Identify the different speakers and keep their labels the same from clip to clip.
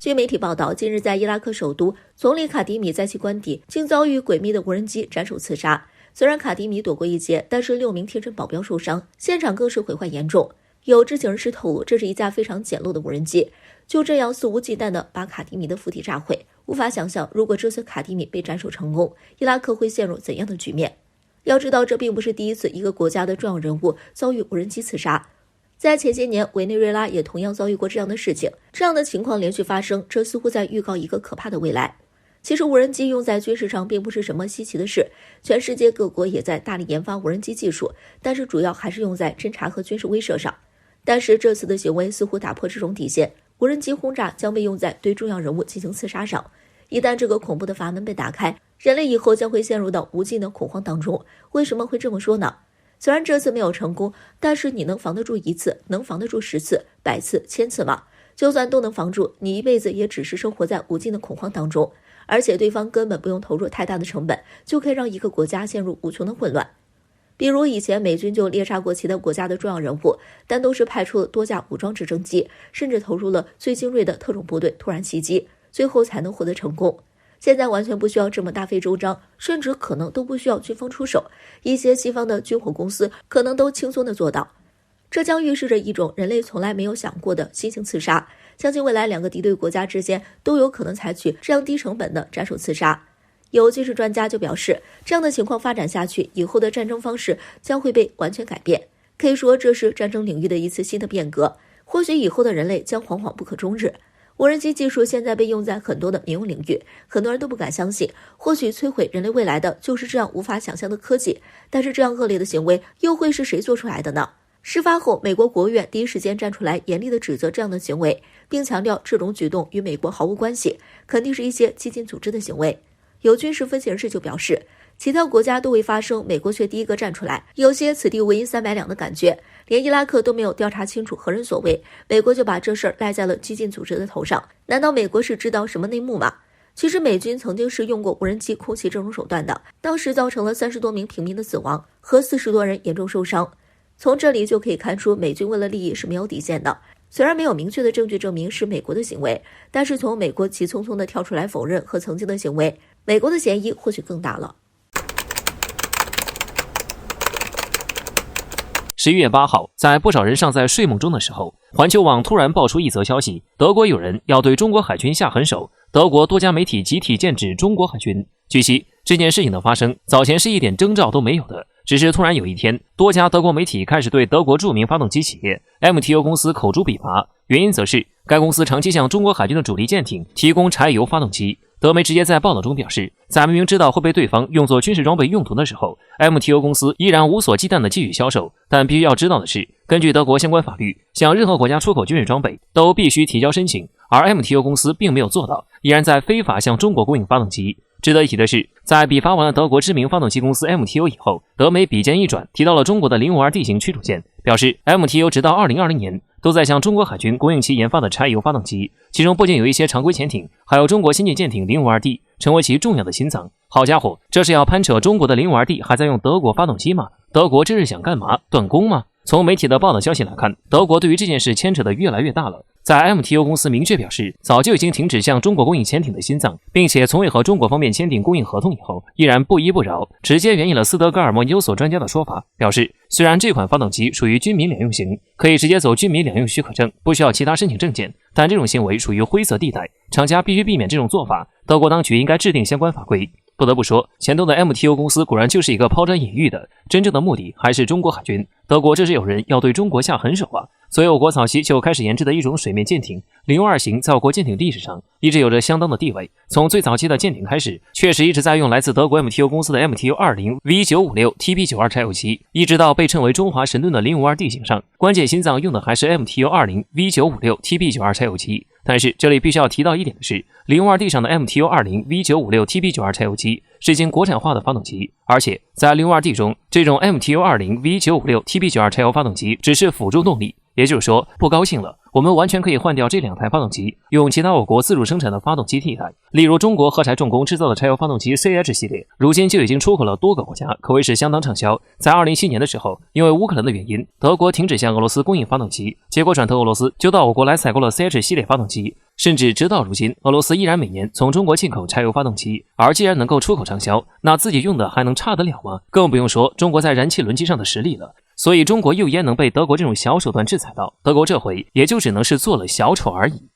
Speaker 1: 据媒体报道，近日在伊拉克首都，总理卡迪米在其官邸竟遭遇诡秘的无人机斩首刺杀。虽然卡迪米躲过一劫，但是6名贴身保镖受伤，现场更是毁坏严重。有知情人士透露，这是一架非常简陋的无人机，就这样肆无忌惮地把卡迪米的府邸炸毁。无法想象，如果这次卡迪米被斩首成功，伊拉克会陷入怎样的局面。要知道，这并不是第一次一个国家的重要人物遭遇无人机刺杀。在前些年，委内瑞拉也同样遭遇过这样的事情。这样的情况连续发生，这似乎在预告一个可怕的未来。其实无人机用在军事上并不是什么稀奇的事，全世界各国也在大力研发无人机技术，但是主要还是用在侦察和军事威慑上。但是这次的行为似乎打破这种底线，无人机轰炸将被用在对重要人物进行刺杀上。一旦这个恐怖的阀门被打开，人类以后将会陷入到无尽的恐慌当中。为什么会这么说呢？虽然这次没有成功，但是你能防得住1次，能防得住10次、100次、1000次吗？就算都能防住，你一辈子也只是生活在无尽的恐慌当中，而且对方根本不用投入太大的成本，就可以让一个国家陷入无穷的混乱。比如以前美军就猎杀过其他国家的重要人物，但都是派出了多架武装直升机，甚至投入了最精锐的特种部队突然袭击，最后才能获得成功。现在完全不需要这么大费周章，甚至可能都不需要军方出手，一些西方的军火公司可能都轻松地做到。这将预示着一种人类从来没有想过的新型刺杀，相信未来2个敌对国家之间都有可能采取这样低成本的斩首刺杀。有军事专家就表示，这样的情况发展下去，以后的战争方式将会被完全改变，可以说这是战争领域的一次新的变革，或许以后的人类将惶惶不可终日。无人机技术现在被用在很多的民用领域，很多人都不敢相信，或许摧毁人类未来的就是这样无法想象的科技。但是这样恶劣的行为又会是谁做出来的呢？事发后，美国国务院第一时间站出来严厉地指责这样的行为，并强调这种举动与美国毫无关系，肯定是一些激进组织的行为。有军事分析人士就表示，其他国家都未发生，美国却第一个站出来，有些此地无银300两的感觉。连伊拉克都没有调查清楚何人所为，美国就把这事儿赖在了激进组织的头上。难道美国是知道什么内幕吗？其实美军曾经是用过无人机空袭这种手段的，当时造成了30多名平民的死亡和40多人严重受伤。从这里就可以看出，美军为了利益是没有底线的。虽然没有明确的证据证明是美国的行为，但是从美国急匆匆地跳出来否认和曾经的行为，美国的嫌疑或许更大了。
Speaker 2: 11月8号，在不少人尚在睡梦中的时候，环球网突然爆出一则消息，德国有人要对中国海军下狠手，德国多家媒体集体剑指中国海军。据悉，这件事情的发生早前是一点征兆都没有的，只是突然有一天，多家德国媒体开始对德国著名发动机企业 MTU 公司口诛笔伐，原因则是该公司长期向中国海军的主力舰艇提供柴油发动机。德媒直接在报道中表示，在明明知道会被对方用作军事装备用途的时候， MTU 公司依然无所忌惮地继续销售。但必须要知道的是，根据德国相关法律，向任何国家出口军事装备都必须提交申请，而 MTU 公司并没有做到，依然在非法向中国供应发动机。值得一提的是，在比发完了德国知名发动机公司 MTU 以后，德媒笔尖一转，提到了中国的052D 型驱逐舰，表示 MTU 直到2020年都在向中国海军供应其研发的柴油发动机，其中不仅有一些常规潜艇，还有中国先进舰艇052D，成为其重要的心脏。好家伙，这是要攀扯中国的052D还在用德国发动机吗？德国这是想干嘛？断供吗？从媒体的报道消息来看，德国对于这件事牵扯得越来越大了。在 MTU 公司明确表示早就已经停止向中国供应潜艇的心脏，并且从未和中国方面签订供应合同以后，依然不依不饶，直接援引了斯德哥尔摩研究所专家的说法，表示虽然这款发动机属于军民两用型，可以直接走军民两用许可证，不需要其他申请证件，但这种行为属于灰色地带，厂家必须避免这种做法，德国当局应该制定相关法规。不得不说，前头的 MTU 公司果然就是一个抛砖引玉的，真正的目的还是中国海军。德国这是有人要对中国下狠手啊！所以我国早期就开始研制的一种水面舰艇052型，在我国舰艇历史上一直有着相当的地位。从最早期的舰艇开始，确实一直在用来自德国 MTU 公司的 MTU-20 V956 TB92 柴油机，一直到被称为中华神盾的052D 型上，关键心脏用的还是 MTU-20 V956 TB92 柴油机。但是这里必须要提到一点的是，052D 上的 MTU-20 V956 TB92 柴油机是经国产化的发动机，而且在052D 中，这种 MTU-20 V956 TB92 柴油发动机只是辅助动力，也就是说，不高兴了，我们完全可以换掉这2台发动机，用其他我国自主生产的发动机替代。例如，中国荷柴重工制造的柴油发动机 CH 系列，如今就已经出口了多个国家，可谓是相当畅销。在2017年的时候，因为乌克兰的原因，德国停止向俄罗斯供应发动机，结果转头俄罗斯就到我国来采购了 CH 系列发动机。甚至直到如今，俄罗斯依然每年从中国进口柴油发动机，而既然能够出口畅销，那自己用的还能差得了吗？更不用说中国在燃气轮机上的实力了。所以中国又焉能被德国这种小手段制裁到？德国这回也就只能是做了小丑而已。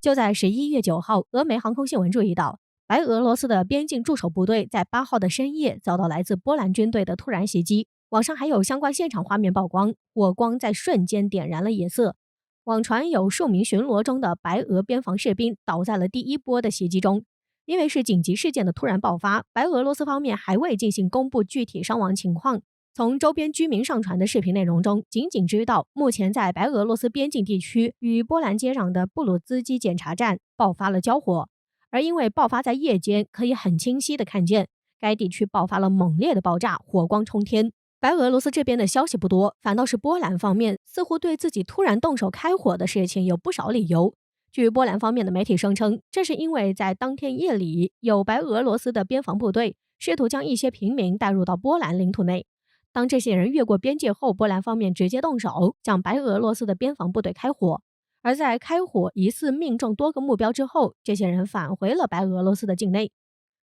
Speaker 3: 就在11月9号，俄媒航空新闻注意到，白俄罗斯的边境驻守部队在8号的深夜遭到来自波兰军队的突然袭击。网上还有相关现场画面曝光，火光在瞬间点燃了夜色。网传有数名巡逻中的白俄边防士兵倒在了第一波的袭击中。因为是紧急事件的突然爆发，白俄罗斯方面还未进行公布具体伤亡情况。从周边居民上传的视频内容中，仅知道目前在白俄罗斯边境地区与波兰接壤的布鲁兹基检查站爆发了交火，而因为爆发在夜间，可以很清晰地看见该地区爆发了猛烈的爆炸，火光冲天。白俄罗斯这边的消息不多，反倒是波兰方面似乎对自己突然动手开火的事情有不少理由。据波兰方面的媒体声称，这是因为在当天夜里，有白俄罗斯的边防部队试图将一些平民带入到波兰领土内。当这些人越过边界后，波兰方面直接动手向白俄罗斯的边防部队开火。而在开火疑似命中多个目标之后，这些人返回了白俄罗斯的境内。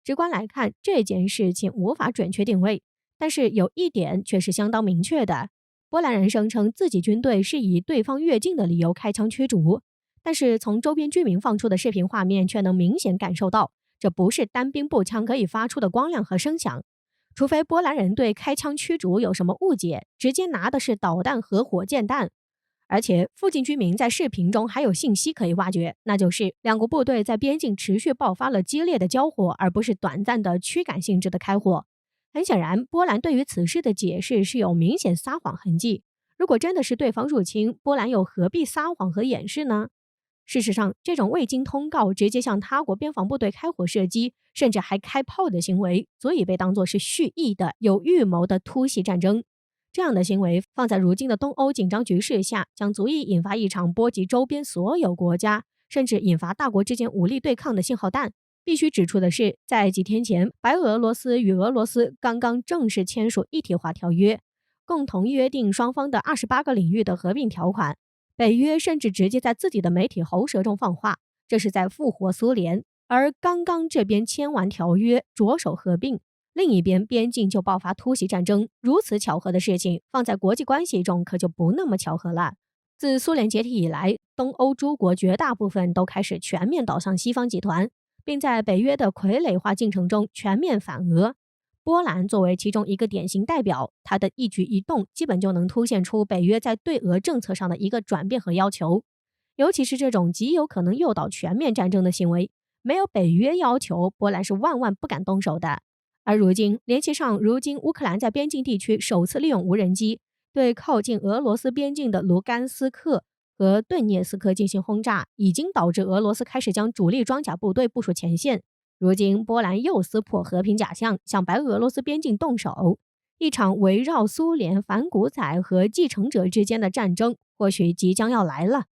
Speaker 3: 直观来看，这件事情无法准确定位，但是有一点却是相当明确的：波兰人声称自己军队是以对方越境的理由开枪驱逐。但是从周边居民放出的视频画面却能明显感受到，这不是单兵步枪可以发出的光亮和声响。除非波兰人对开枪驱逐有什么误解，直接拿的是导弹和火箭弹。而且附近居民在视频中还有信息可以挖掘，那就是两国部队在边境持续爆发了激烈的交火，而不是短暂的驱赶性质的开火。很显然，波兰对于此事的解释是有明显撒谎痕迹。如果真的是对方入侵，波兰又何必撒谎和掩饰呢？事实上，这种未经通告直接向他国边防部队开火射击，甚至还开炮的行为，足以被当作是蓄意的、有预谋的突袭战争。这样的行为放在如今的东欧紧张局势下，将足以引发一场波及周边所有国家，甚至引发大国之间武力对抗的信号弹。必须指出的是，在几天前，白俄罗斯与俄罗斯刚刚正式签署一体化条约，共同约定双方的28个领域的合并条款。北约甚至直接在自己的媒体喉舌中放话，这是在复活苏联。而刚刚这边签完条约，着手合并，另一边边境就爆发突袭战争。如此巧合的事情，放在国际关系中可就不那么巧合了。自苏联解体以来，东欧诸国绝大部分都开始全面倒向西方集团，并在北约的傀儡化进程中全面反俄。波兰作为其中一个典型代表，它的一举一动基本就能凸显出北约在对俄政策上的一个转变和要求。尤其是这种极有可能诱导全面战争的行为，没有北约要求，波兰是万万不敢动手的。而如今，联系上如今乌克兰在边境地区首次利用无人机对靠近俄罗斯边境的卢甘斯克和顿涅斯克进行轰炸，已经导致俄罗斯开始将主力装甲部队部署前线。如今波兰又撕破和平假象，向白俄罗斯边境动手，一场围绕苏联反骨仔和继承者之间的战争或许即将要来了。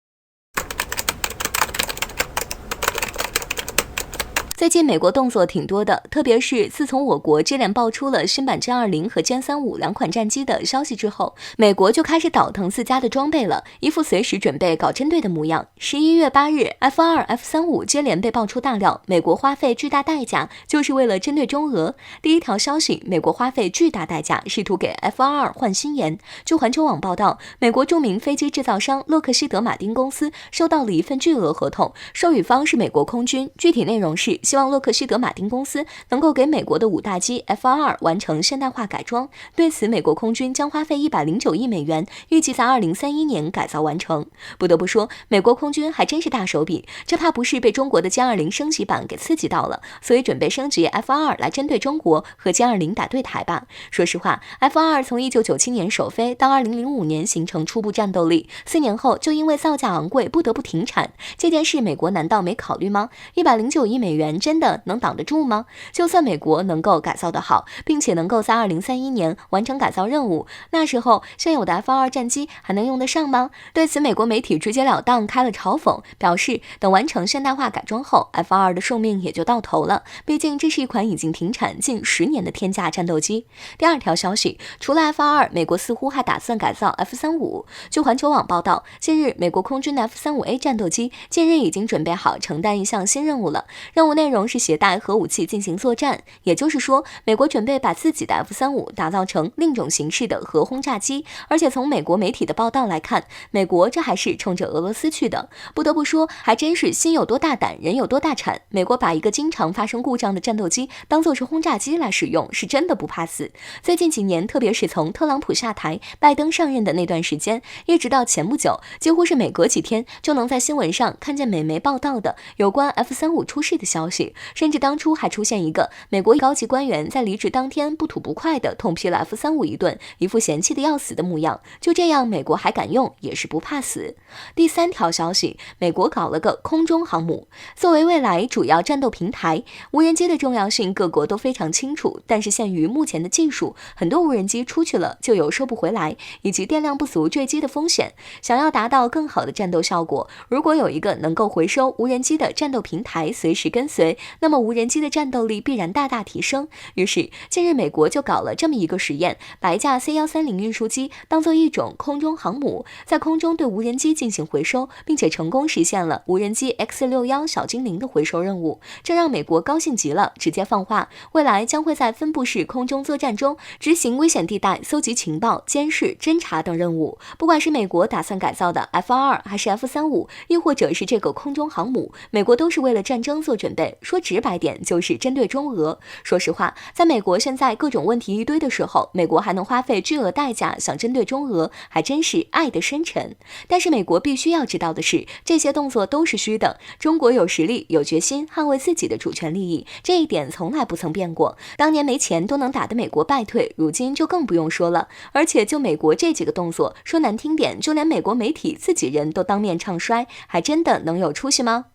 Speaker 4: 最近美国动作挺多的，特别是自从我国接连爆出了新版歼20和歼35两款战机的消息之后，美国就开始倒腾自家的装备了，一副随时准备搞针对的模样。11月8日 F2、F35 接连被爆出大料，美国花费巨大代价就是为了针对中俄。第一条消息，美国花费巨大代价试图给 F22 换新颜。据环球网报道，美国著名飞机制造商洛克希德马丁公司收到了一份巨额合同，授予方是美国空军，具体内容是希望洛克希德马丁公司能够给美国的5大机 F22 完成现代化改装。对此，美国空军将花费109亿美元，预计在2031年改造完成。不得不说，美国空军还真是大手笔，这怕不是被中国的歼20升级版给刺激到了，所以准备升级 F22 来针对中国和歼20打对台吧。说实话， F22 从1997年首飞到2005年形成初步战斗力，4年后就因为造价昂贵不得不停产，这件事美国难道没考虑吗？109亿美元人真的能挡得住吗？就算美国能够改造得好，并且能够在2031年完成改造任务，那时候现有的 F-22战机还能用得上吗？对此，美国媒体直截了当开了嘲讽，表示等完成现代化改装后 F-22的寿命也就到头了，毕竟这是一款已经停产近10年的天价战斗机。第二条消息，除了 F-22，美国似乎还打算改造 F-35。据环球网报道，近日美国空军的 F-35A 战斗机近日已经准备好承担一项新任务了，任务内容是携带核武器进行作战，也就是说，美国准备把自己的 F-35打造成另一种形式的核轰炸机，而且从美国媒体的报道来看，美国这还是冲着俄罗斯去的。不得不说，还真是心有多大胆，人有多大产。美国把一个经常发生故障的战斗机当作是轰炸机来使用，是真的不怕死。最近几年，特别是从特朗普下台、拜登上任的那段时间，一直到前不久，几乎是每隔几天就能在新闻上看见美媒报道的有关 F-35出事的消息，甚至当初还出现一个美国高级官员在离职当天不吐不快地痛批了 F-35一顿，一副嫌弃的要死的模样。就这样，美国还敢用，也是不怕死。第三条消息，美国搞了个空中航母。作为未来主要战斗平台，无人机的重要性各国都非常清楚，但是限于目前的技术，很多无人机出去了就有收不回来，以及电量不足坠机的风险。想要达到更好的战斗效果，如果有一个能够回收无人机的战斗平台随时跟随，那么无人机的战斗力必然大大提升。于是近日美国就搞了这么一个实验，把一架 C-130运输机当做一种空中航母，在空中对无人机进行回收，并且成功实现了无人机 X-61小精灵的回收任务，这让美国高兴极了，直接放话，未来将会在分布式空中作战中执行危险地带搜集情报、监视、侦察等任务。不管是美国打算改造的 F-22还是 F-35，亦或者是这个空中航母，美国都是为了战争做准备，说直白点就是针对中俄。说实话，在美国现在各种问题一堆的时候，美国还能花费巨额代价想针对中俄，还真是爱得深沉。但是美国必须要知道的是，这些动作都是虚的，中国有实力、有决心捍卫自己的主权利益，这一点从来不曾变过。当年没钱都能打得美国败退，如今就更不用说了。而且就美国这几个动作，说难听点，就连美国媒体自己人都当面唱衰，还真的能有出息吗？